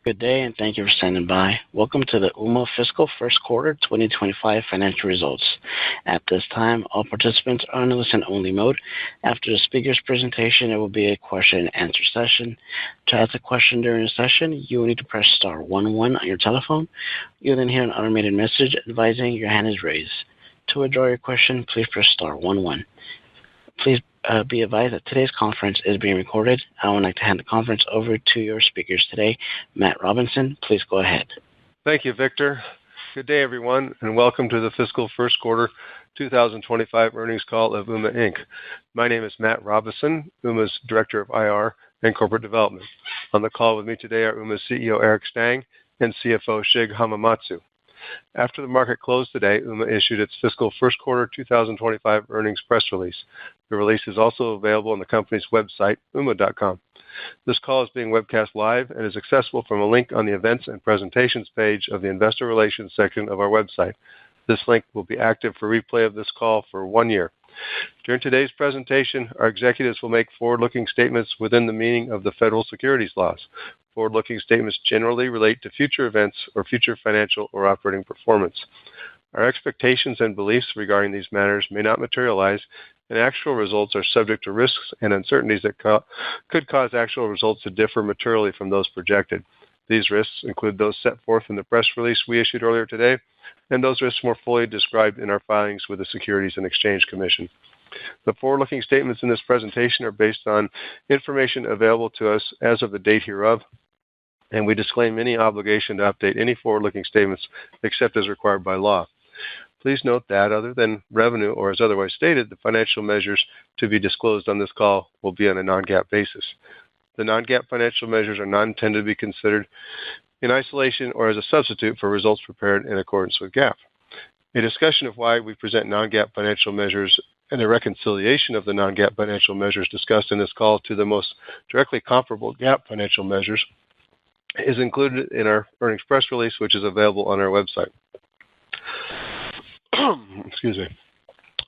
Good day, and thank you for standing by. Welcome to the Ooma Fiscal First Quarter 2025 Financial Results. At this time, all participants are in a listen-only mode. After the speaker's presentation, there will be a question-and-answer session. To ask a question during the session, you will need to press star 11 on your telephone. You'll then hear an automated message advising your hand is raised. To withdraw your question, please press star 11. Please be advised that today's conference is being recorded. I would like to hand the conference over to your speakers today. Matt Robinson, please go ahead. Thank you, Victor. Good day, everyone, and welcome to the fiscal first quarter 2025 earnings call of Ooma Inc. My name is Matt Robinson, Ooma's Director of IR and Corporate Development. On the call with me today are Ooma's CEO, Eric Stang, and CFO, Shig Hamamatsu. After the market closed today, Ooma issued its fiscal first quarter 2025 earnings press release. The release is also available on the company's website, ooma.com. This call is being webcast live and is accessible from a link on the Events and Presentations page of the Investor Relations section of our website. This link will be active for replay of this call for 1 year. During today's presentation, our executives will make forward-looking statements within the meaning of the federal securities laws. Forward-looking statements generally relate to future events or future financial or operating performance. Our expectations and beliefs regarding these matters may not materialize, and actual results are subject to risks and uncertainties that could cause actual results to differ materially from those projected. These risks include those set forth in the press release we issued earlier today, and those risks more fully described in our filings with the Securities and Exchange Commission. The forward-looking statements in this presentation are based on information available to us as of the date hereof, and we disclaim any obligation to update any forward-looking statements except as required by law. Please note that, other than revenue or as otherwise stated, the financial measures to be disclosed on this call will be on a non-GAAP basis. The non-GAAP financial measures are not intended to be considered in isolation or as a substitute for results prepared in accordance with GAAP. A discussion of why we present non-GAAP financial measures and a reconciliation of the non-GAAP financial measures discussed in this call to the most directly comparable GAAP financial measures is included in our earnings press release, which is available on our website. Excuse me.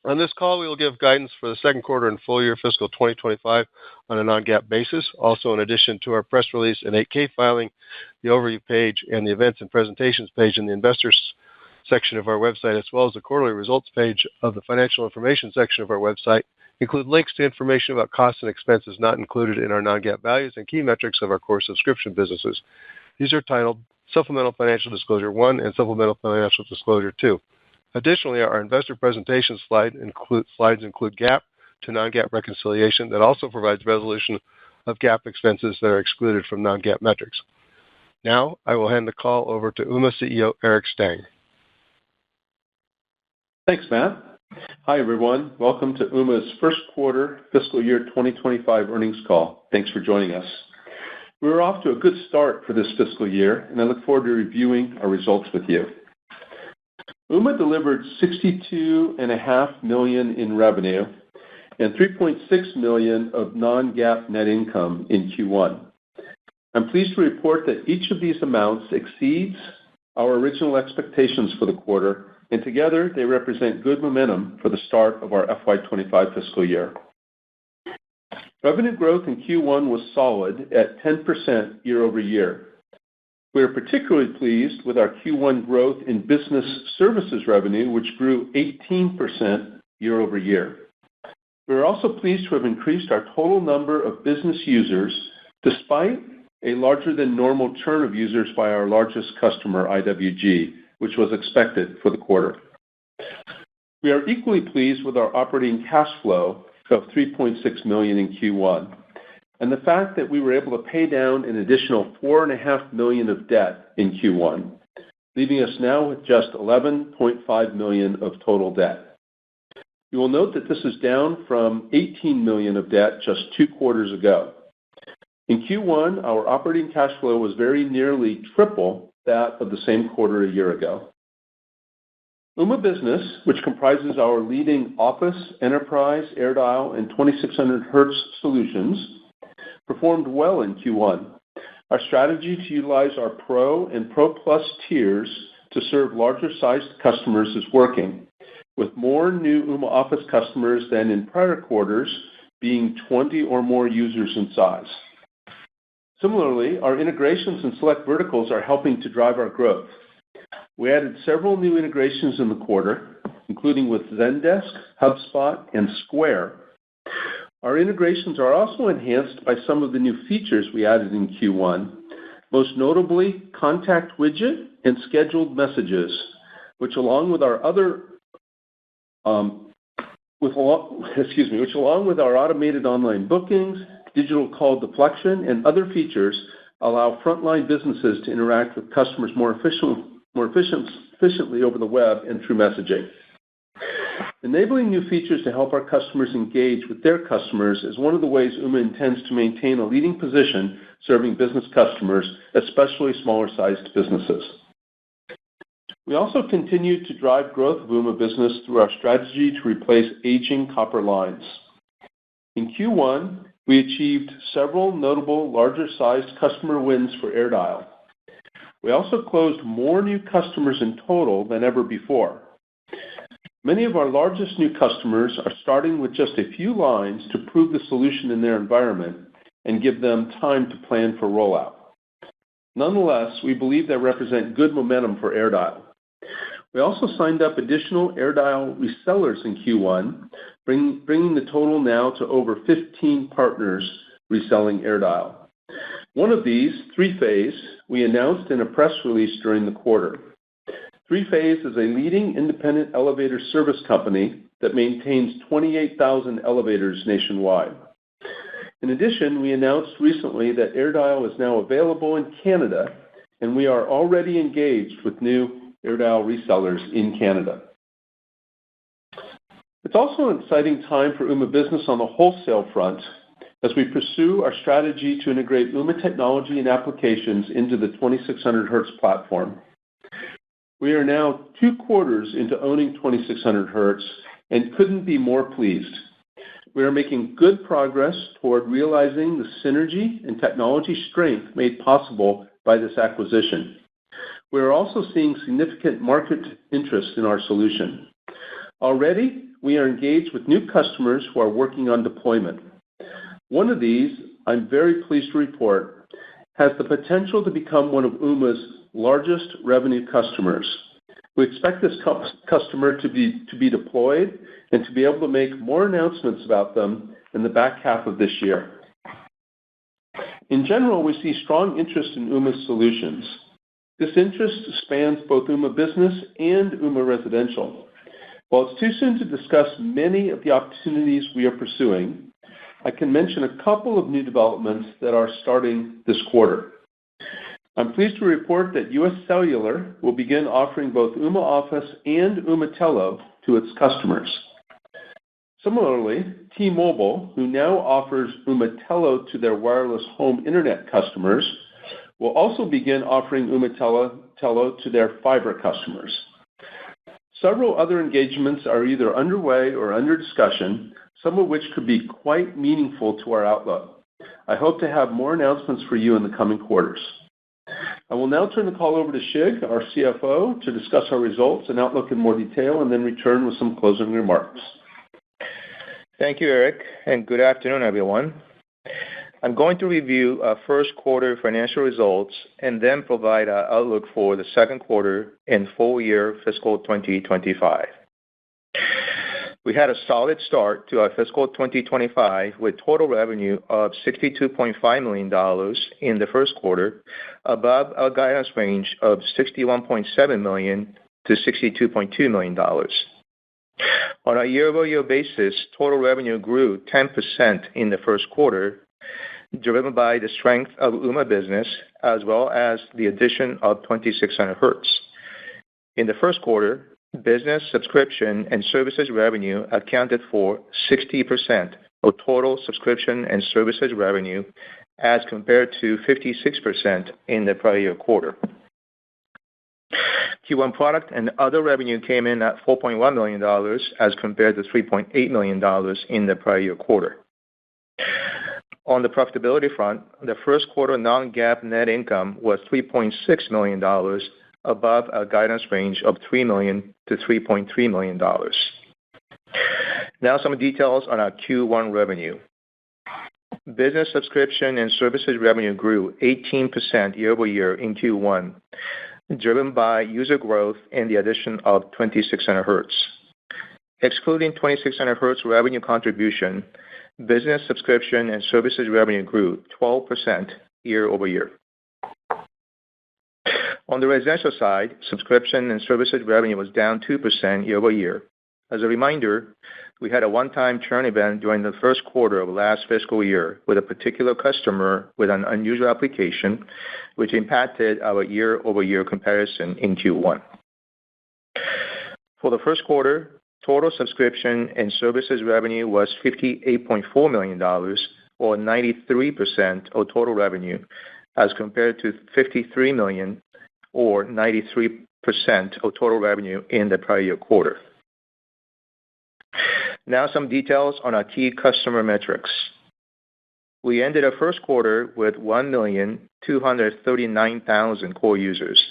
On this call, we will give guidance for the second quarter and full year fiscal 2025 on a non-GAAP basis. Also, in addition to our press release and 8K filing, the overview page and the events and presentations page in the investors section of our website, as well as the quarterly results page of the financial information section of our website, include links to information about costs and expenses not included in our non-GAAP values and key metrics of our core subscription businesses. These are titled Supplemental Financial Disclosure 1 and Supplemental Financial Disclosure 2. Additionally, our investor presentation slides include GAAP to non-GAAP reconciliation that also provides resolution of GAAP expenses that are excluded from non-GAAP metrics. Now, I will hand the call over to Ooma CEO Eric Stang. Thanks, Matt. Hi, everyone. Welcome to Ooma's first quarter fiscal year 2025 earnings call. Thanks for joining us. We're off to a good start for this fiscal year, and I look forward to reviewing our results with you. Ooma delivered $62.5 million in revenue and $3.6 million of non-GAAP net income in Q1. I'm pleased to report that each of these amounts exceeds our original expectations for the quarter, and together they represent good momentum for the start of our FY25 fiscal year. Revenue growth in Q1 was solid at 10% year over year. We are particularly pleased with our Q1 growth in business services revenue, which grew 18% year over year. We are also pleased to have increased our total number of business users despite a larger than normal churn of users by our largest customer, IWG, which was expected for the quarter. We are equally pleased with our operating cash flow of $3.6 million in Q1, and the fact that we were able to pay down an additional $4.5 million of debt in Q1, leaving us now with just $11.5 million of total debt. You will note that this is down from $18 million of debt just 2 quarters ago. In Q1, our operating cash flow was very nearly triple that of the same quarter a year ago. Ooma Business, which comprises our leading Office, Enterprise, AirDial, and 2600Hz solutions, performed well in Q1. Our strategy to utilize our Pro and Pro Plus tiers to serve larger-sized customers is working, with more new Ooma Office customers than in prior quarters being 20 or more users in size. Similarly, our integrations in select verticals are helping to drive our growth. We added several new integrations in the quarter, including with Zendesk, HubSpot, and Square. Our integrations are also enhanced by some of the new features we added in Q1, most notably Contact Widget and Scheduled Messages, which along with our automated online bookings, digital call deflection, and other features allow frontline businesses to interact with customers more efficiently over the web and through messaging. Enabling new features to help our customers engage with their customers is one of the ways Ooma intends to maintain a leading position serving business customers, especially smaller-sized businesses. We also continue to drive growth of Ooma Business through our strategy to replace aging copper lines. In Q1, we achieved several notable larger-sized customer wins for AirDial. We also closed more new customers in total than ever before. Many of our largest new customers are starting with just a few lines to prove the solution in their environment and give them time to plan for rollout. Nonetheless, we believe they represent good momentum for AirDial. We also signed up additional AirDial resellers in Q1, bringing the total now to over 15 partners reselling AirDial. One of these, 3Phase, we announced in a press release during the quarter. 3Phase is a leading independent elevator service company that maintains 28,000 elevators nationwide. In addition, we announced recently that AirDial is now available in Canada, and we are already engaged with new AirDial resellers in Canada. It's also an exciting time for Ooma Business on the wholesale front as we pursue our strategy to integrate Ooma technology and applications into the 2600 Hz platform. We are now 2 quarters into owning 2600 Hz and couldn't be more pleased. We are making good progress toward realizing the synergy and technology strength made possible by this acquisition. We are also seeing significant market interest in our solution. Already, we are engaged with new customers who are working on deployment. One of these, I'm very pleased to report, has the potential to become one of Ooma's largest revenue customers. We expect this customer to be deployed and to be able to make more announcements about them in the back half of this year. In general, we see strong interest in Ooma's solutions. This interest spans both Ooma Business and Ooma Residential. While it's too soon to discuss many of the opportunities we are pursuing, I can mention a couple of new developments that are starting this quarter. I'm pleased to report that US Cellular will begin offering both Ooma Office and Ooma Telo to its customers. Similarly, T-Mobile, who now offers Ooma Telo to their wireless home internet customers, will also begin offering Ooma Telo to their fiber customers. Several other engagements are either underway or under discussion, some of which could be quite meaningful to our outlook. I hope to have more announcements for you in the coming quarters. I will now turn the call over to Shig, our CFO, to discuss our results and outlook in more detail, and then return with some closing remarks. Thank you, Eric, and good afternoon, everyone. I'm going to review our first quarter financial results and then provide our outlook for the second quarter and full year fiscal 2025. We had a solid start to our fiscal 2025 with total revenue of $62.5 million in the first quarter, above our guidance range of $61.7 million to $62.2 million. On a year-over-year basis, total revenue grew 10% in the first quarter, driven by the strength of Ooma Business as well as the addition of 2600 Hz. In the first quarter, business, subscription, and services revenue accounted for 60% of total subscription and services revenue as compared to 56% in the prior year quarter. Q1 product and other revenue came in at $4.1 million as compared to $3.8 million in the prior year quarter. On the profitability front, the first quarter non-GAAP net income was $3.6 million, above our guidance range of $3 million to $3.3 million. Now some details on our Q1 revenue. Business subscription and services revenue grew 18% year-over-year in Q1, driven by user growth and the addition of 2600 Hz. Excluding 2600 Hz revenue contribution, business subscription and services revenue grew 12% year-over-year. On the residential side, subscription and services revenue was down 2% year-over-year. As a reminder, we had a one-time churn event during the first quarter of last fiscal year with a particular customer with an unusual application, which impacted our year-over-year comparison in Q1. For the first quarter, total subscription and services revenue was $58.4 million, or 93% of total revenue, as compared to $53 million, or 93% of total revenue in the prior year quarter. Now some details on our key customer metrics. We ended our first quarter with 1,239,000 core users,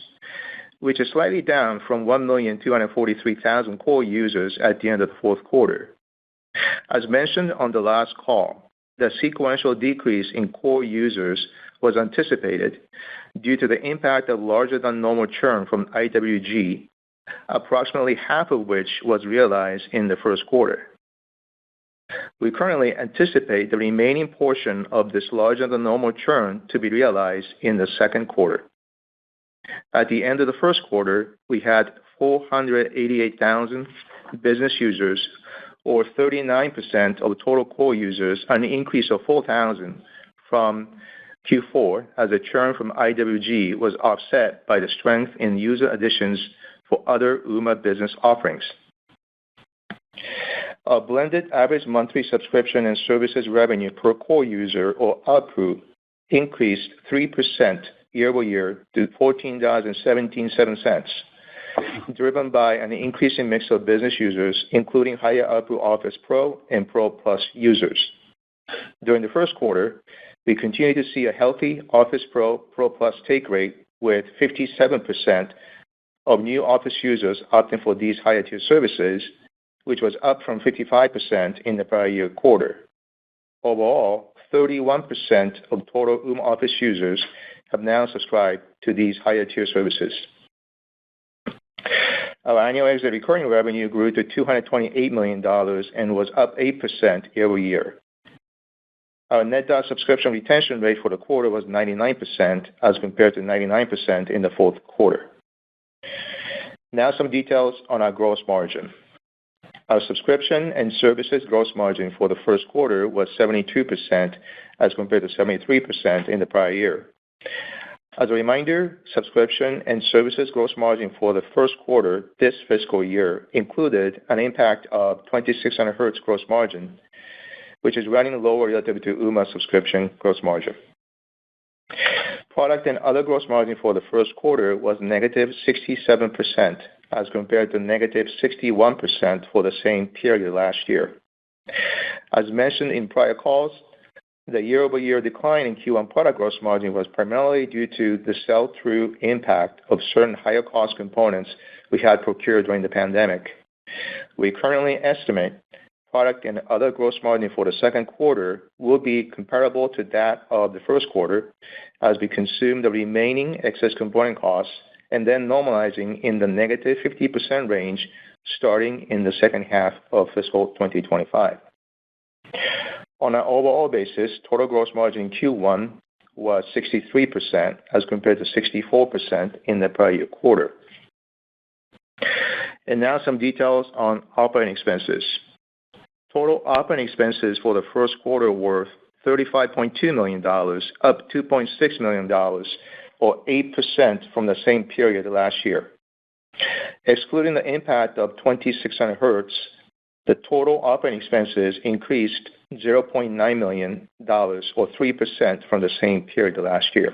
which is slightly down from 1,243,000 core users at the end of the fourth quarter. As mentioned on the last call, the sequential decrease in core users was anticipated due to the impact of larger than normal churn from IWG, approximately half of which was realized in the first quarter. We currently anticipate the remaining portion of this larger than normal churn to be realized in the second quarter. At the end of the first quarter, we had 488,000 business users, or 39% of total core users, an increase of 4,000 from Q4, as the churn from IWG was offset by the strength in user additions for other Ooma business offerings. Our blended average monthly subscription and services revenue per core user, or ARPU, increased 3% year-over-year to $14.17, driven by an increasing mix of business users, including higher ARPU Office Pro and Pro Plus users. During the first quarter, we continued to see a healthy Office Pro, Pro Plus take rate, with 57% of new Office users opting for these higher tier services, which was up from 55% in the prior year quarter. Overall, 31% of total Ooma Office users have now subscribed to these higher tier services. Our annual exit recurring revenue grew to $228 million and was up 8% year-over-year. Our net dollar subscription retention rate for the quarter was 99%, as compared to 99% in the fourth quarter. Now some details on our gross margin. Our subscription and services gross margin for the first quarter was 72%, as compared to 73% in the prior year. As a reminder, subscription and services gross margin for the first quarter this fiscal year included an impact of 2600 Hz gross margin, which is running lower relative to Ooma subscription gross margin. Product and other gross margin for the first quarter was negative 67%, as compared to negative 61% for the same period last year. As mentioned in prior calls, the year-over-year decline in Q1 product gross margin was primarily due to the sell-through impact of certain higher cost components we had procured during the pandemic. We currently estimate product and other gross margin for the second quarter will be comparable to that of the first quarter, as we consume the remaining excess component costs and then normalizing in the negative 50% range starting in the second half of fiscal 2025. On an overall basis, total gross margin in Q1 was 63%, as compared to 64% in the prior year quarter. And now some details on operating expenses. Total operating expenses for the first quarter were $35.2 million, up $2.6 million, or 8% from the same period last year. Excluding the impact of 2600 Hz, the total operating expenses increased $0.9 million, or 3% from the same period last year.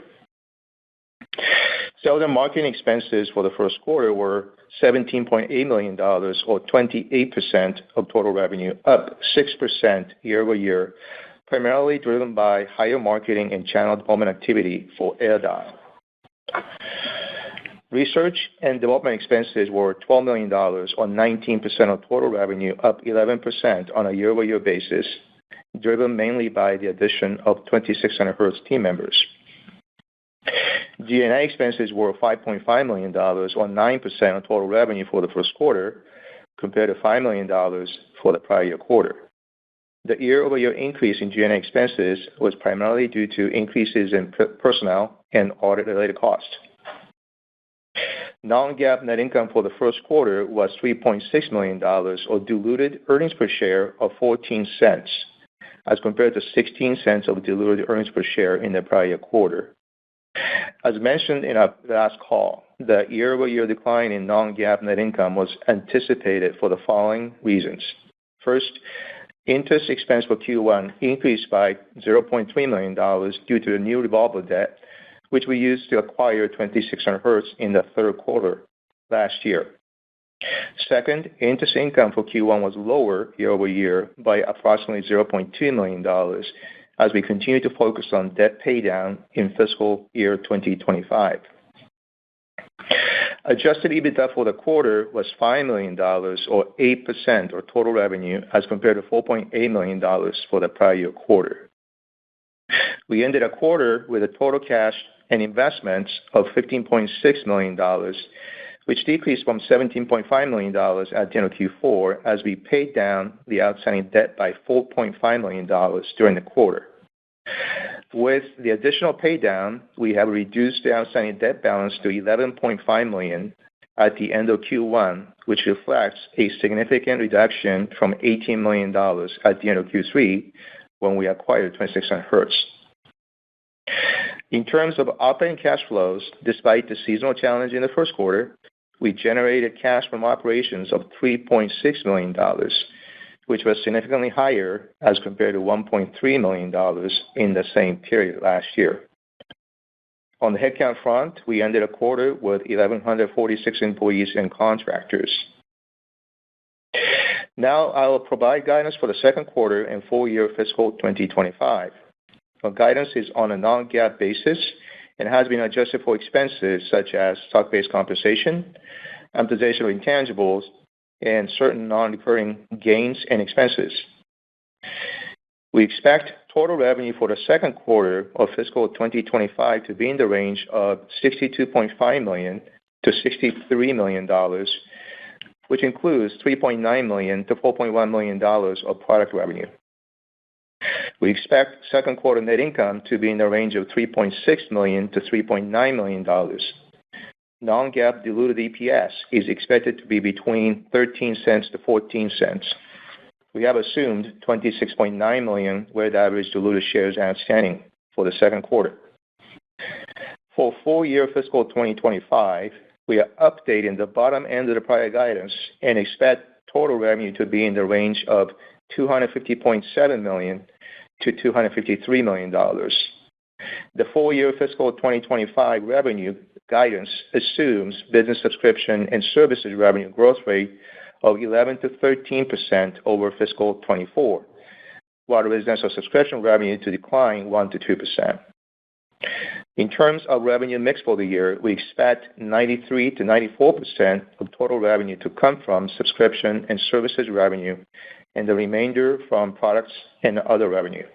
Sales and marketing expenses for the first quarter were $17.8 million, or 28% of total revenue, up 6% year-over-year, primarily driven by higher marketing and channel development activity for AirDial. Research and development expenses were $12 million, or 19% of total revenue, up 11% on a year-over-year basis, driven mainly by the addition of 2600Hz team members. G&A expenses were $5.5 million, or 9% of total revenue for the first quarter, compared to $5 million for the prior year quarter. The year-over-year increase in G&A expenses was primarily due to increases in personnel and audit-related costs. Non-GAAP net income for the first quarter was $3.6 million, or diluted earnings per share of 14 cents, as compared to 16 cents of diluted earnings per share in the prior year quarter. As mentioned in our last call, the year-over-year decline in non-GAAP net income was anticipated for the following reasons. First, interest expense for Q1 increased by $0.3 million due to the new revolver debt, which we used to acquire 2600Hz in the third quarter last year. Second, interest income for Q1 was lower year-over-year by approximately $0.2 million as we continue to focus on debt paydown in fiscal year 2025. Adjusted EBITDA for the quarter was $5 million, or 8% of total revenue, as compared to $4.8 million for the prior year quarter. We ended a quarter with a total cash and investments of $15.6 million, which decreased from $17.5 million at the end of Q4 as we paid down the outstanding debt by $4.5 million during the quarter. With the additional paydown, we have reduced the outstanding debt balance to $11.5 million at the end of Q1, which reflects a significant reduction from $18 million at the end of Q3 when we acquired 2600Hz. In terms of operating cash flows, despite the seasonal challenge in the first quarter, we generated cash from operations of $3.6 million, which was significantly higher as compared to $1.3 million in the same period last year. On the headcount front, we ended a quarter with 1,146 employees and contractors. Now I will provide guidance for the second quarter and full year fiscal 2025. Our guidance is on a non-GAAP basis and has been adjusted for expenses such as stock-based compensation, amortization of intangibles, and certain non-recurring gains and expenses. We expect total revenue for the second quarter of fiscal 2025 to be in the range of $62.5 million to $63 million, which includes $3.9 million to $4.1 million of product revenue. We expect second quarter net income to be in the range of $3.6 million to $3.9 million. Non-GAAP diluted EPS is expected to be between 13 cents to 14 cents. We have assumed 26.9 million weighted average diluted shares outstanding for the second quarter. For full year fiscal 2025, we are updating the bottom end of the prior guidance and expect total revenue to be in the range of $250.7 million to $253 million. The full year fiscal 2025 revenue guidance assumes business subscription and services revenue growth rate of 11 to 13% over fiscal 24, while the residential subscription revenue to decline 1 to 2%. In terms of revenue mix for the year, we expect 93 to 94% of total revenue to come from subscription and services revenue, and the remainder from products and other revenue.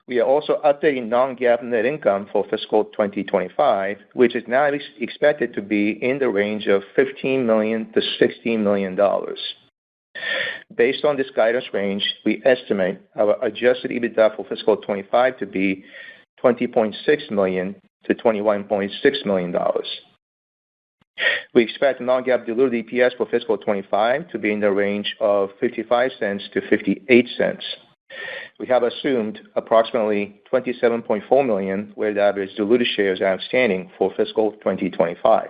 We are also updating non-GAAP net income for fiscal 2025, which is now expected to be in the range of $15 million to $16 million. Based on this guidance range, we estimate our adjusted EBITDA for fiscal 25 to be $20.6 million to $21.6 million. We expect non-GAAP diluted EPS for fiscal 25 to be in the range of 55 cents to 58 cents. We have assumed approximately 27.4 million weighted average diluted shares outstanding for fiscal 2025.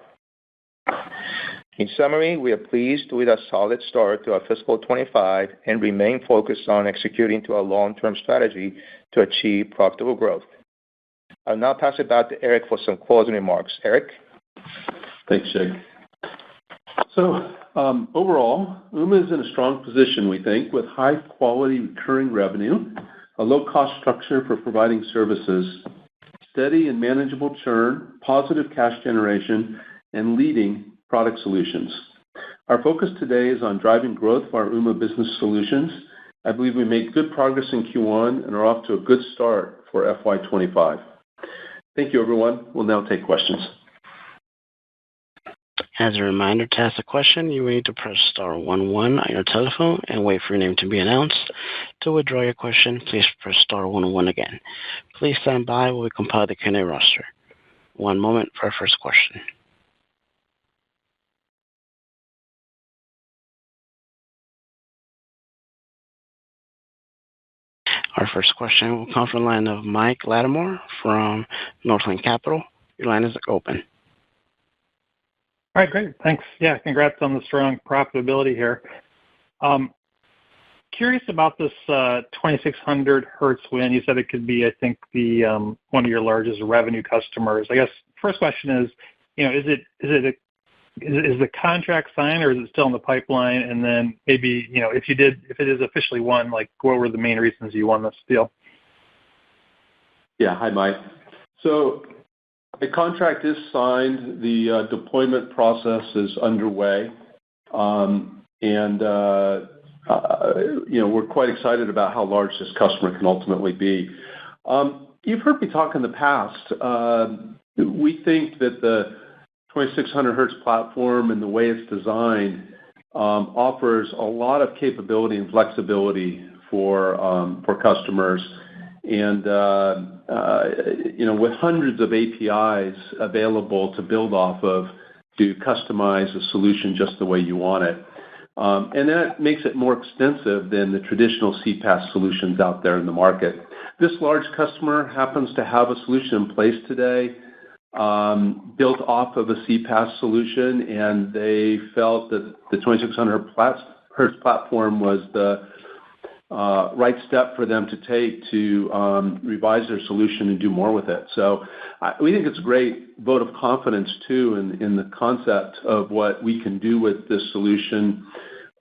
In summary, we are pleased with a solid start to our fiscal 25 and remain focused on executing to our long-term strategy to achieve profitable growth. I'll now pass it back to Eric for some closing remarks. Eric? Thanks, Shig. So overall, Ooma is in a strong position, we think, with high-quality recurring revenue, a low-cost structure for providing services, steady and manageable churn, positive cash generation, and leading product solutions. Our focus today is on driving growth for our Ooma Business Solutions I believe we made good progress in Q1 and are off to a good start for FY25. Thank you, everyone. We'll now take questions. As a reminder, to ask a question, you will need to press star 11 on your telephone and wait for your name to be announced. To withdraw your question, please press star 11 again. Please stand by while we compile the Q&A roster. One moment for our first question. Our first question will come from the line of Mike Lattimore from Northland Capital. Your line is open. All right, great. Thanks. Yeah, congrats on the strong profitability here. Curious about this 2600 hertz win. You said it could be, I think, the one of your largest revenue customers. I guess first question is, is the contract signed or is it still in the pipeline? And then maybe, if it is officially won, like what were the main reasons you won this deal? Yeah, hi, Mike. So the contract is signed. The deployment process is underway. We're quite excited about how large this customer can ultimately be. You've heard me talk in the past. We think that the 2600 hertz platform and the way it's designed offers a lot of capability and flexibility for customers. And, with hundreds of APIs available to build off of to customize a solution just the way you want it. And that makes it more extensive than the traditional CPaaS solutions out there in the market. This large customer happens to have a solution in place today built off of a CPaaS solution, and they felt that the 2600 hertz platform was the right step for them to take to revise their solution and do more with it. So we think it's a great vote of confidence, too, in the concept of what we can do with this solution,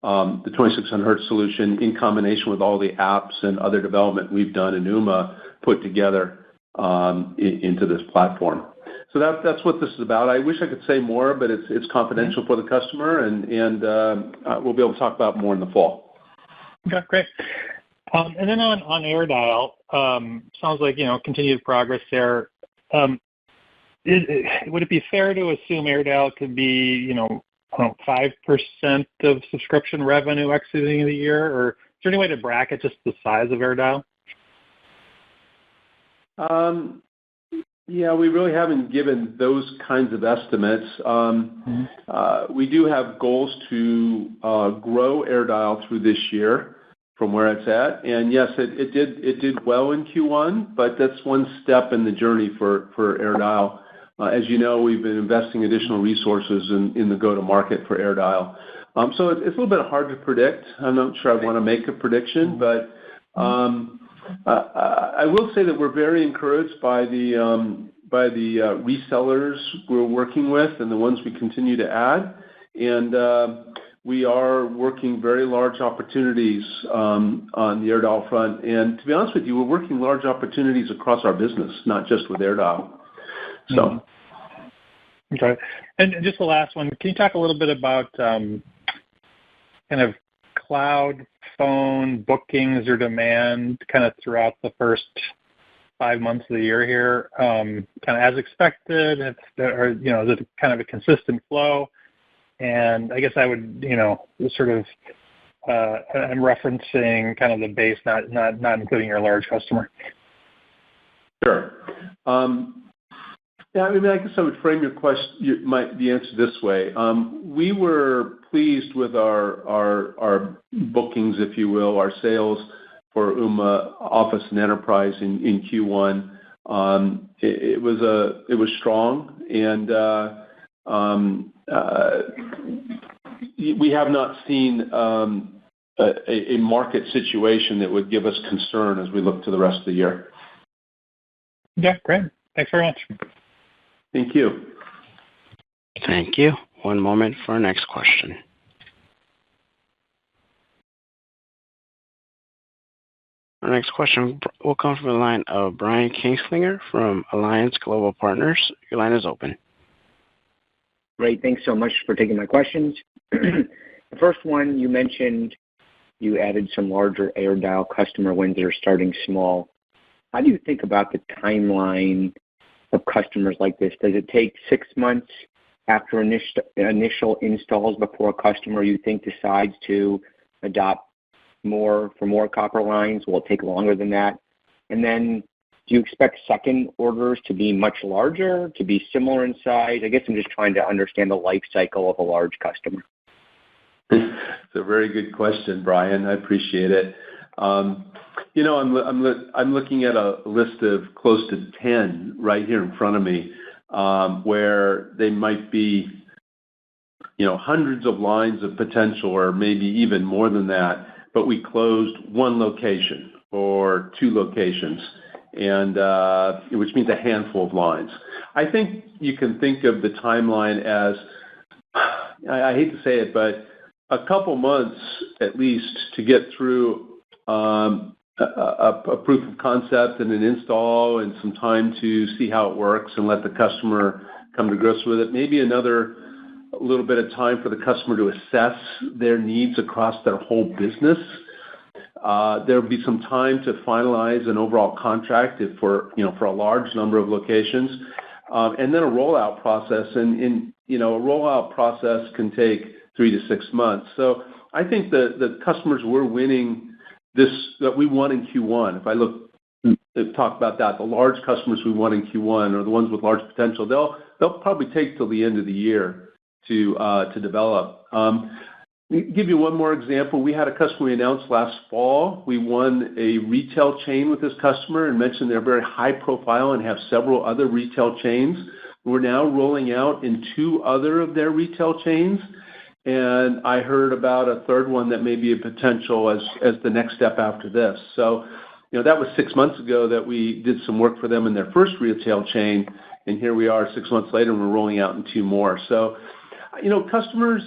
the 2600 hertz solution, in combination with all the apps and other development we've done in Ooma put together into this platform. So that's what this is about. I wish I could say more, but it's confidential for the customer, and we'll be able to talk about more in the fall. Okay, great. And then on AirDial, sounds like, continued progress there. Would it be fair to assume AirDial could be, 5% of subscription revenue exiting the year? Or is there any way to bracket just the size of AirDial? Yeah, we really haven't given those kinds of estimates. We do have goals to grow AirDial through this year from where it's at. And yes, it did well in Q1, but that's one step in the journey for AirDial. As you know, we've been investing additional resources in the go-to-market for AirDial. So it's a little bit hard to predict. I'm not sure I want to make a prediction, but I will say that we're very encouraged by the resellers we're working with and the ones we continue to add. And we are working very large opportunities on the AirDial front. And to be honest with you, we're working large opportunities across our business, not just with AirDial. So. Okay. And just the last one, can you talk a little bit about kind of cloud phone bookings or demand kind of throughout the first 5 months of the year here, kind of as expected, or, is it kind of a consistent flow? And I guess I would, sort of, I'm referencing kind of the base, not including your large customer. Sure. Yeah, I guess I would frame your question, the answer this way. We were pleased with our bookings, if you will, our sales for Ooma Office and Enterprise in Q1. It was strong, and we have not seen a market situation that would give us concern as we look to the rest of the year. Yeah, great. Thanks very much. Thank you. Thank you. One moment for our next question. Our next question will come from the line of Brian Kingslinger from Alliance Global Partners. Your line is open. Great. Thanks so much for taking my questions. The first one, you mentioned you added some larger AirDial customer wins that are starting small. How do you think about the timeline of customers like this? Does it take 6 months after initial installs before a customer you think decides to adopt more copper lines? Will it take longer than that? And then do you expect second orders to be much larger, to be similar in size? I guess I'm just trying to understand the life cycle of a large customer. It's a very good question, Brian. I appreciate it. I'm looking at a list of close to 10 right here in front of me, where they might be, hundreds of lines of potential, or maybe even more than that. But we closed one location or two locations, and which means a handful of lines. I think you can think of the timeline as, I hate to say it, but a couple months at least to get through a proof of concept and an install, and some time to see how it works and let the customer come to grips with it. Maybe another little bit of time for the customer to assess their needs across their whole business. There'll be some time to finalize an overall contract for a large number of locations, and then a rollout process. And a rollout process can take 3 to 6 months. So I think the customers we're winning that we won in Q1, if I talk about that, the large customers we won in Q1 are the ones with large potential. They'll probably take till the end of the year to develop. Give you one more example. We had a customer we announced last fall. We won a retail chain with this customer and mentioned they're very high profile and have several other retail chains. We're now rolling out in 2 other of their retail chains, and I heard about a third one that may be a potential as the next step after this. So, that was 6 months ago that we did some work for them in their first retail chain, and here we are 6 months later, and we're rolling out in 2 more. So, customers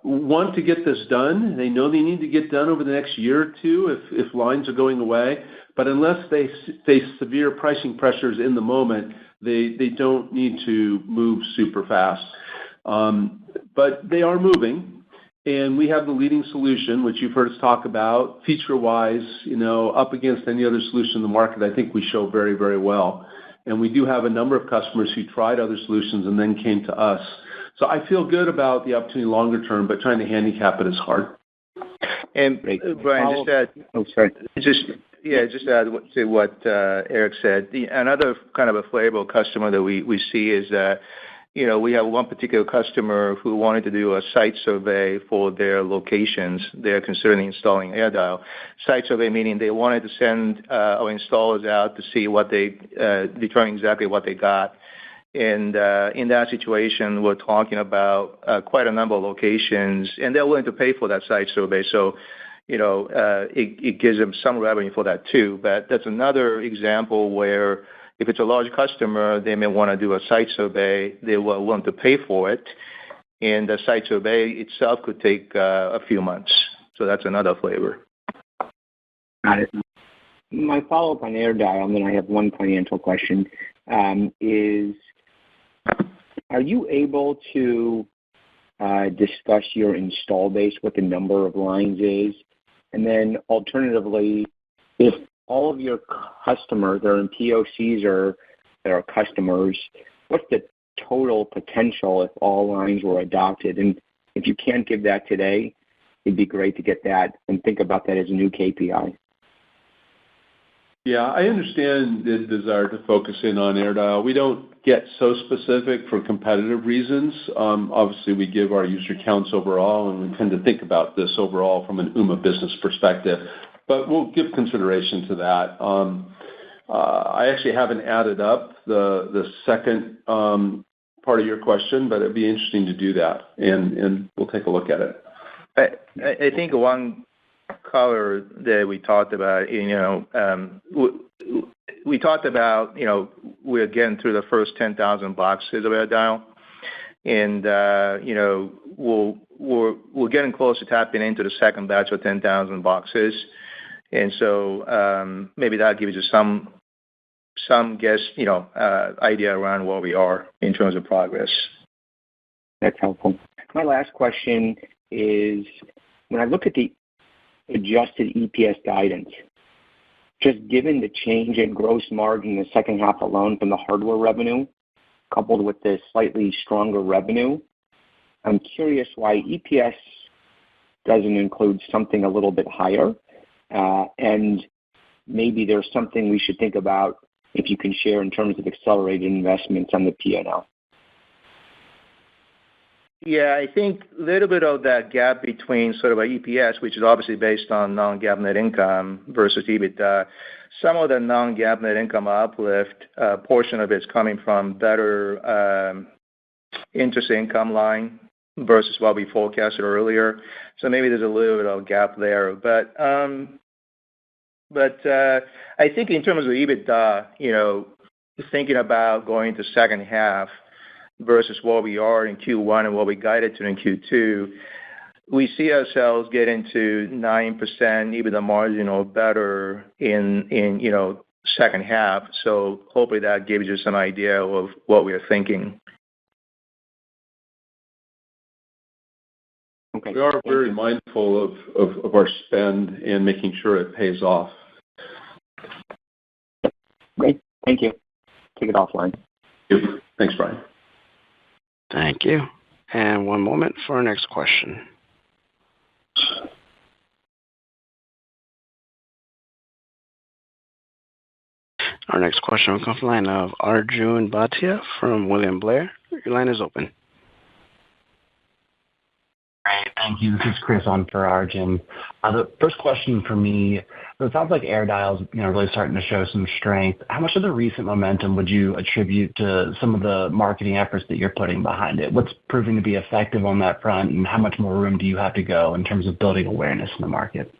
want to get this done. They know they need to get done over the next year or two if lines are going away. But unless they face severe pricing pressures in the moment, they don't need to move super fast. But they are moving, and we have the leading solution, which you've heard us talk about, feature-wise, up against any other solution in the market. I think we show very, very well. And we do have a number of customers who tried other solutions and then came to us. So I feel good about the opportunity longer term, but trying to handicap it is hard. And Brian, just add to what Eric said. Another kind of a flavorful customer that we see is that, we have one particular customer who wanted to do a site survey for their locations. They're considering installing AirDial. Site survey meaning they wanted to send our installers out to see what they determine exactly what they got. And in that situation, we're talking about quite a number of locations, and they're willing to pay for that site survey. So, it gives them some revenue for that too. But that's another example where if it's a large customer, they may want to do a site survey. They will want to pay for it, and the site survey itself could take a few months. So that's another flavor. Got it. My follow-up on AirDial, and then I have one financial question, is are you able to discuss your install base, what the number of lines is? And then alternatively, if all of your customers that are in POCs or that are customers, what's the total potential if all lines were adopted? And if you can't give that today, it'd be great to get that and think about that as a new KPI. Yeah, I understand the desire to focus in on AirDial. We don't get so specific for competitive reasons. Obviously, we give our user counts overall, and we tend to think about this overall from an Ooma business perspective. But we'll give consideration to that. I actually haven't added up the second part of your question, but it'd be interesting to do that, and we'll take a look at it. I think one color that we talked about, we talked about, we're getting through the first 10,000 boxes of AirDial, and we're getting close to tapping into the second batch of 10,000 boxes, and so maybe that gives you some guess, idea around where we are in terms of progress. That's helpful. My last question is when I look at the adjusted EPS guidance, just given the change in gross margin in the second half alone from the hardware revenue, coupled with the slightly stronger revenue, I'm curious why EPS doesn't include something a little bit higher, and maybe there's something we should think about if you can share in terms of accelerated investments on the P&L. Yeah, I think a little bit of that gap between sort of our EPS, which is obviously based on non-GAAP net income versus EBITDA, some of the non-GAAP net income uplift, portion of it's coming from better interest income line versus what we forecasted earlier. So maybe there's a little bit of a gap there. But I think in terms of EBITDA, thinking about going to second half versus what we are in Q1 and what we guided to in Q2, we see ourselves getting to 9% EBITDA margin or better in second half. So hopefully that gives you some idea of what we are thinking. Okay. We are very mindful of our spend and making sure it pays off. Great. Thank you. Take it offline. Thanks, Brian. Thank you. And one moment for our next question. Our next question will come from the line of Arjun Bhatia from William Blair. Your line is open. Great. Thank you. This is Chris on for Arjun. The first question for me, it sounds like AirDial is really starting to show some strength. How much of the recent momentum would you attribute to some of the marketing efforts that you're putting behind it? What's proving to be effective on that front, and how much more room do you have to go in terms of building awareness in the market?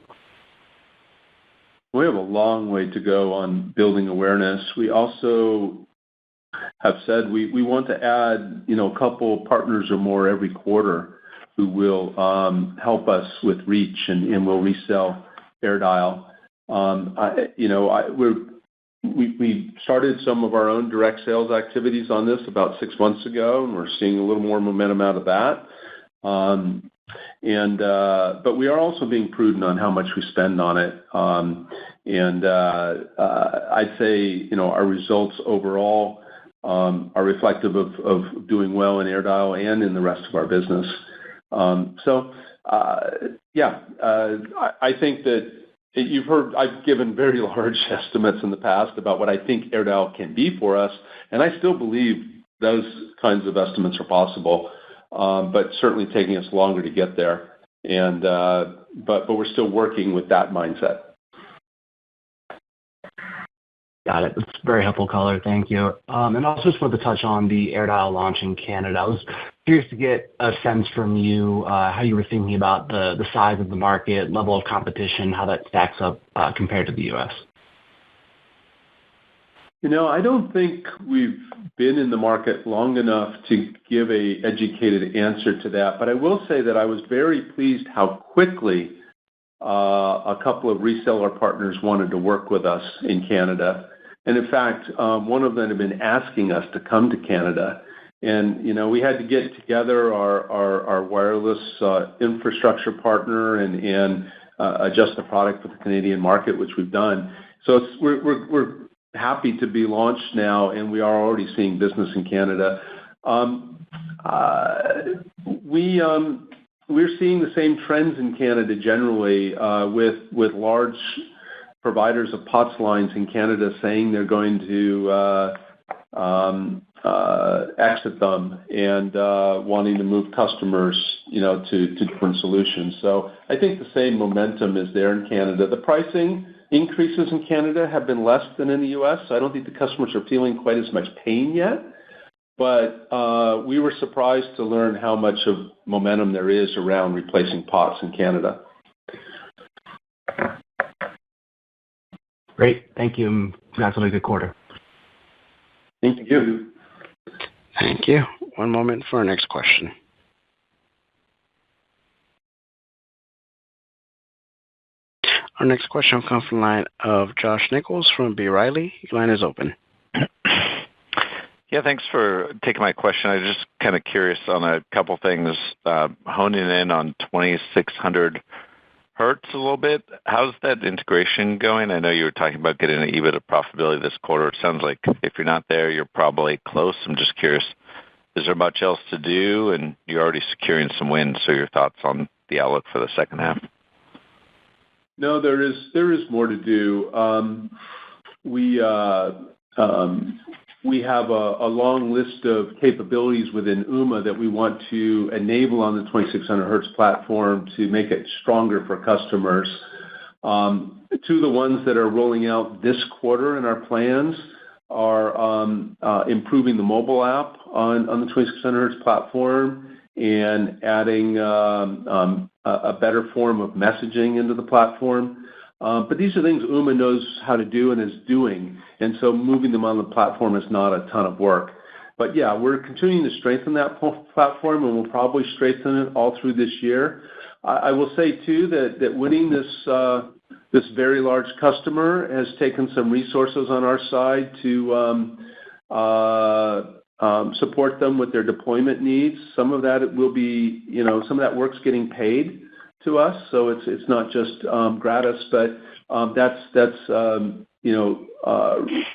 We have a long way to go on building awareness. We also have said we want to add a couple partners or more every quarter who will help us with reach and will resell AirDial. We started some of our own direct sales activities on this about 6 months ago, and we're seeing a little more momentum out of that. But we are also being prudent on how much we spend on it. I'd say our results overall are reflective of doing well in AirDial and in the rest of our business. I think that you've heard I've given very large estimates in the past about what I think AirDial can be for us, and I still believe those kinds of estimates are possible, but certainly taking us longer to get there. But we're still working with that mindset. Got it. That's very helpful color. Thank you. And also just wanted to touch on the AirDial launch in Canada. I was curious to get a sense from you how you were thinking about the size of the market, level of competition, how that stacks up compared to the U.S. I don't think we've been in the market long enough to give an educated answer to that, but I will say that I was very pleased how quickly a couple of reseller partners wanted to work with us in Canada. And in fact, one of them had been asking us to come to Canada. And, we had to get together our wireless infrastructure partner and adjust the product for the Canadian market, which we've done. So we're happy to be launched now, and we are already seeing business in Canada. We're seeing the same trends in Canada generally with large providers of POTS lines in Canada saying they're going to exit them and wanting to move customers to different solutions. So I think the same momentum is there in Canada. The pricing increases in Canada have been less than in the U.S., so I don't think the customers are feeling quite as much pain yet. But we were surprised to learn how much of momentum there is around replacing POTS in Canada. Great. Thank you. And congrats on a good quarter. Thank you. Thank you. One moment for our next question. Our next question will come from the line of Josh Nichols from B. Riley. Your line is open. Yeah, thanks for taking my question. I was just kind of curious on a couple things, honing in on 2600 hertz a little bit. How's that integration going? I know you were talking about getting an EBITDA profitability this quarter. It sounds like if you're not there, you're probably close. I'm just curious, is there much else to do? And you're already securing some wins, so your thoughts on the outlook for the second half? No, there is more to do. We have a long list of capabilities within Ooma that we want to enable on the 2600 hertz platform to make it stronger for customers. Two of the ones that are rolling out this quarter in our plans are improving the mobile app on the 2600 hertz platform and adding a better form of messaging into the platform. But these are things Ooma knows how to do and is doing, and so moving them on the platform is not a ton of work. But yeah, we're continuing to strengthen that platform, and we'll probably strengthen it all through this year. I will say, too, that winning this very large customer has taken some resources on our side to support them with their deployment needs. Some of that will be, some of that work's getting paid to us, so it's not just gratis, but that's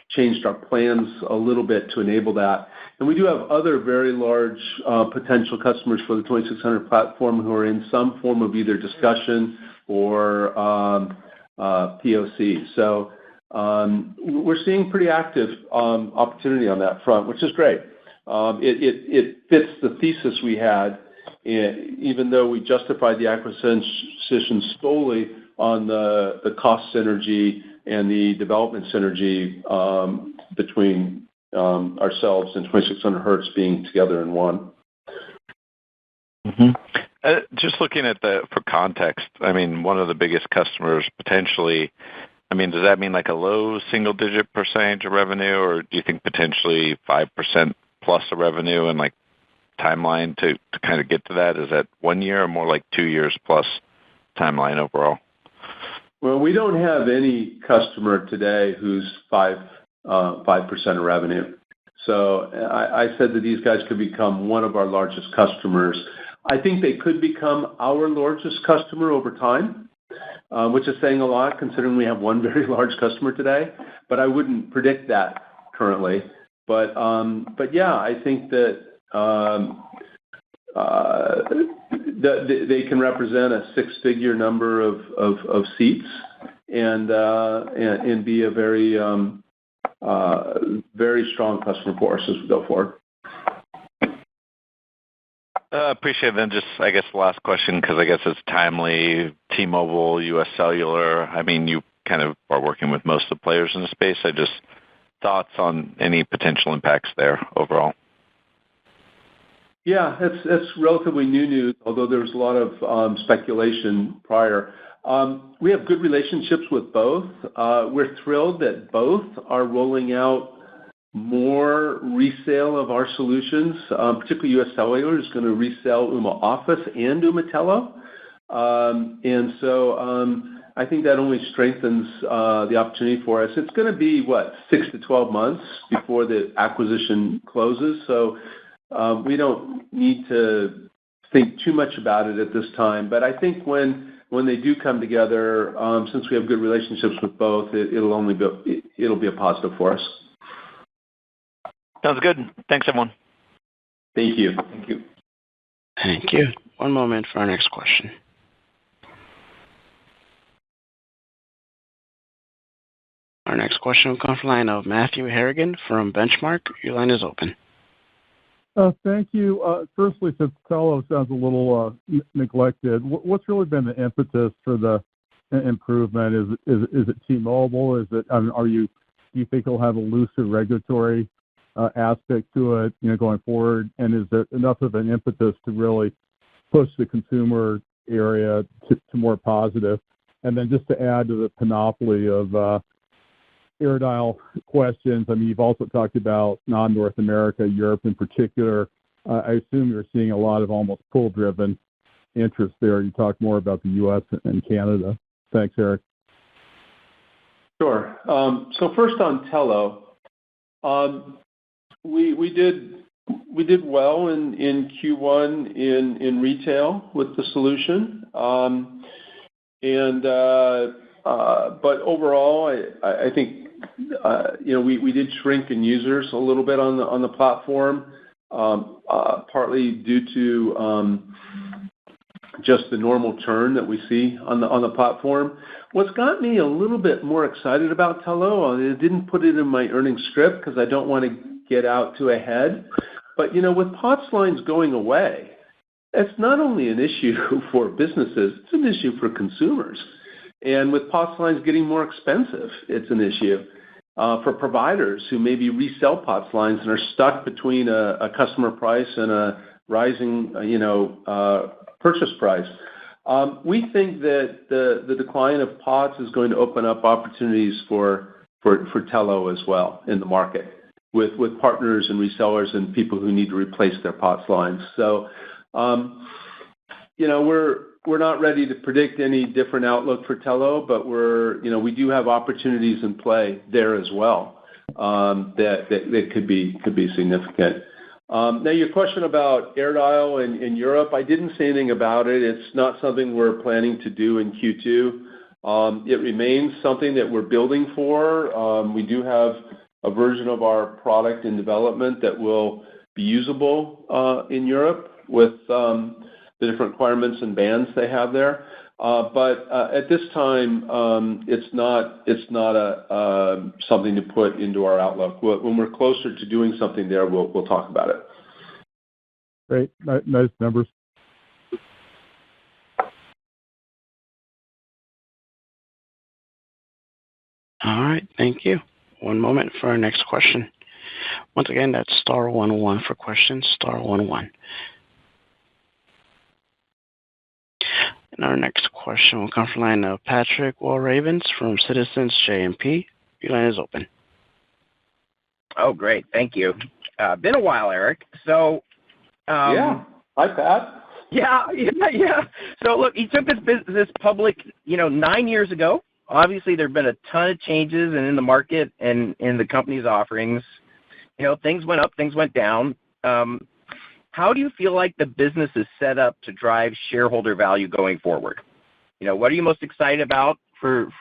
changed our plans a little bit to enable that. And we do have other very large potential customers for the 2600 platform who are in some form of either discussion or POC. So we're seeing pretty active opportunity on that front, which is great. It fits the thesis we had, even though we justified the acquisition solely on the cost synergy and the development synergy between ourselves and 2600 hertz being together in one. Mm-hmm. Just looking at for context, I mean, one of the biggest customers potentially, I mean, does that mean like a low single-digit percentage of revenue, or do you think potentially 5% plus of revenue, and like timeline to kind of get to that? Is that 1 year or more like 2 years plus timeline overall? Well, we don't have any customer today who's 5% of revenue. So I said that these guys could become one of our largest customers. I think they could become our largest customer over time, which is saying a lot considering we have one very large customer today. But I wouldn't predict that currently. But yeah, I think that they can represent a six-figure number of seats and be a very very strong customer for us as we go forward. Appreciate it. Then just, I guess, the last question, because I guess it's timely. T-Mobile, U.S. Cellular, I mean, you kind of are working with most of the players in the space. I just thoughts on any potential impacts there overall. Yeah, it's relatively new news, although there was a lot of speculation prior. We have good relationships with both. We're thrilled that both are rolling out more resale of our solutions, particularly U.S. Cellular is going to resell Ooma Office and Ooma Telo. And so I think that only strengthens the opportunity for us. It's going to be, 6 to 12 months before the acquisition closes. So we don't need to think too much about it at this time. But I think when they do come together, since we have good relationships with both, it'll be a positive for us. Sounds good. Thanks, everyone. Thank you. Thank you. One moment for our next question. Our next question will come from the line of Matthew Harrigan from Benchmark. Your line is open. Thank you. Firstly, since Telo sounds a little neglected, what's really been the impetus for the improvement? Is it T-Mobile? Do you think it'll have a looser regulatory aspect to it, going forward? And is there enough of an impetus to really push the consumer area to more positive? And then just to add to the panoply of AirDial questions, I mean, you've also talked about non-North America, Europe in particular. I assume you're seeing a lot of almost pull-driven interest there. You talk more about the U.S. and Canada. Thanks, Eric. Sure. So first on Telo. we did well in Q1 in retail with the solution. But overall, I think we did shrink in users a little bit on the platform, partly due to just the normal churn that we see on the platform. What's got me a little bit more excited about Telo, I didn't put it in my earnings script because I don't want to get out too ahead, but with POTS lines going away, it's not only an issue for businesses, it's an issue for consumers. And with POTS lines getting more expensive, it's an issue for providers who maybe resell POTS lines and are stuck between a customer price and a rising, purchase price. We think that the decline of POTS is going to open up opportunities for Telo as well in the market with partners and resellers and people who need to replace their POTS lines. So, we're not ready to predict any different outlook for Telo, but we do have opportunities in play there as well that could be significant. Now, your question about AirDial in Europe, I didn't say anything about it. It's not something we're planning to do in Q2. It remains something that we're building for. We do have a version of our product in development that will be usable in Europe with the different requirements and bands they have there. But at this time, it's not something to put into our outlook. When we're closer to doing something there, we'll talk about it. Great. Nice numbers. All right. Thank you. One moment for our next question. Once again, that's star 11 for questions, star 11. And our next question will come from the line of Patrick Walravens from Citizens JMP. Your line is open. Oh, great. Thank you. Been a while, Eric. So, yeah. Hi, Pat. Yeah. So, look, you took this public, 9 years ago. Obviously, there have been a ton of changes in the market and in the company's offerings. Things went up, things went down. How do you feel like the business is set up to drive shareholder value going forward? What are you most excited about for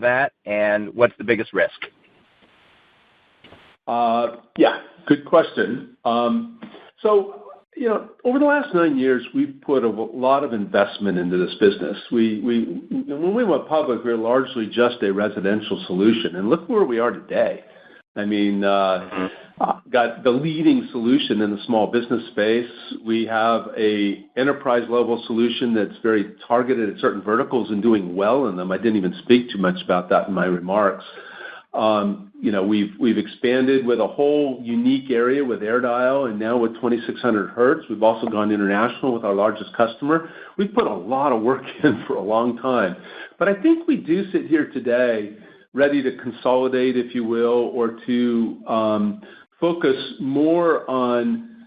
that, and what's the biggest risk? Yeah, good question. So, over the last 9 years, we've put a lot of investment into this business. When we went public, we were largely just a residential solution, and look where we are today. I mean, got the leading solution in the small business space. We have a enterprise-level solution that's very targeted at certain verticals and doing well in them. I didn't even speak too much about that in my remarks. We've expanded with a whole unique area with AirDial, and now with 2600 hertz. We've also gone international with our largest customer. We've put a lot of work in for a long time. But I think we do sit here today ready to consolidate, if you will, or to focus more on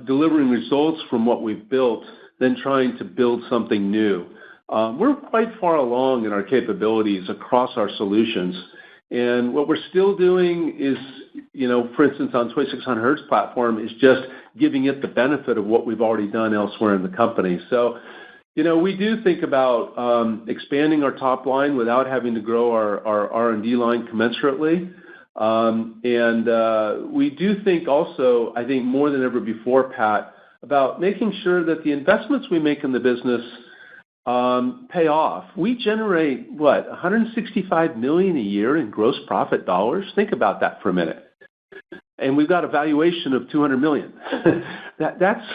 delivering results from what we've built than trying to build something new. We're quite far along in our capabilities across our solutions. And what we're still doing is, for instance, on 2600 hertz platform, is just giving it the benefit of what we've already done elsewhere in the company. So, we do think about expanding our top line without having to grow our R&D line commensurately. And we do think also, I think more than ever before, Pat, about making sure that the investments we make in the business pay off. We generate, $165 million a year in gross profit dollars? Think about that for a minute. And we've got a valuation of $200 million. That's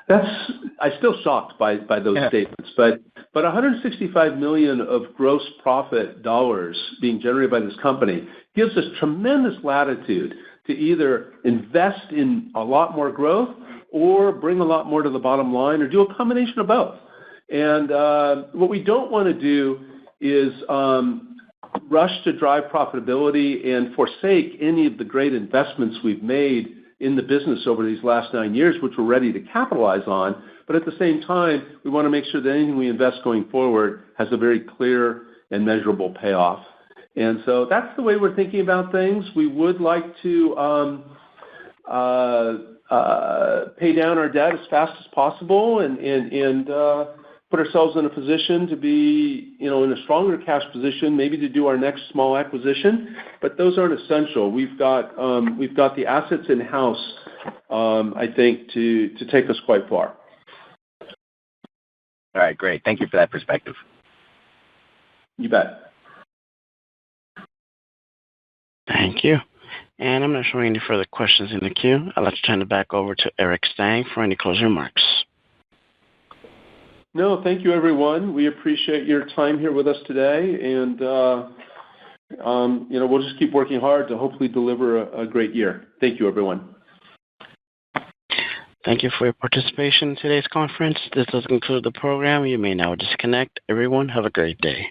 I'm still shocked by those statements. But $165 million of gross profit dollars being generated by this company gives us tremendous latitude to either invest in a lot more growth or bring a lot more to the bottom line or do a combination of both. And what we don't want to do is rush to drive profitability and forsake any of the great investments we've made in the business over these last 9 years, which we're ready to capitalize on. But at the same time, we want to make sure that anything we invest going forward has a very clear and measurable payoff. And so that's the way we're thinking about things. We would like to pay down our debt as fast as possible and put ourselves in a position to be, in a stronger cash position, maybe to do our next small acquisition. But those aren't essential. We've got the assets in house, I think, to take us quite far. All right, great. Thank you for that perspective. You bet. Thank you. And I'm not showing any further questions in the queue. I'd like to turn it back over to Eric Stang for any closing remarks. No, thank you, everyone. We appreciate your time here with us today, and we'll just keep working hard to hopefully deliver a great year. Thank you, everyone. Thank you for your participation in today's conference. This does conclude the program. You may now disconnect. Everyone, have a great day.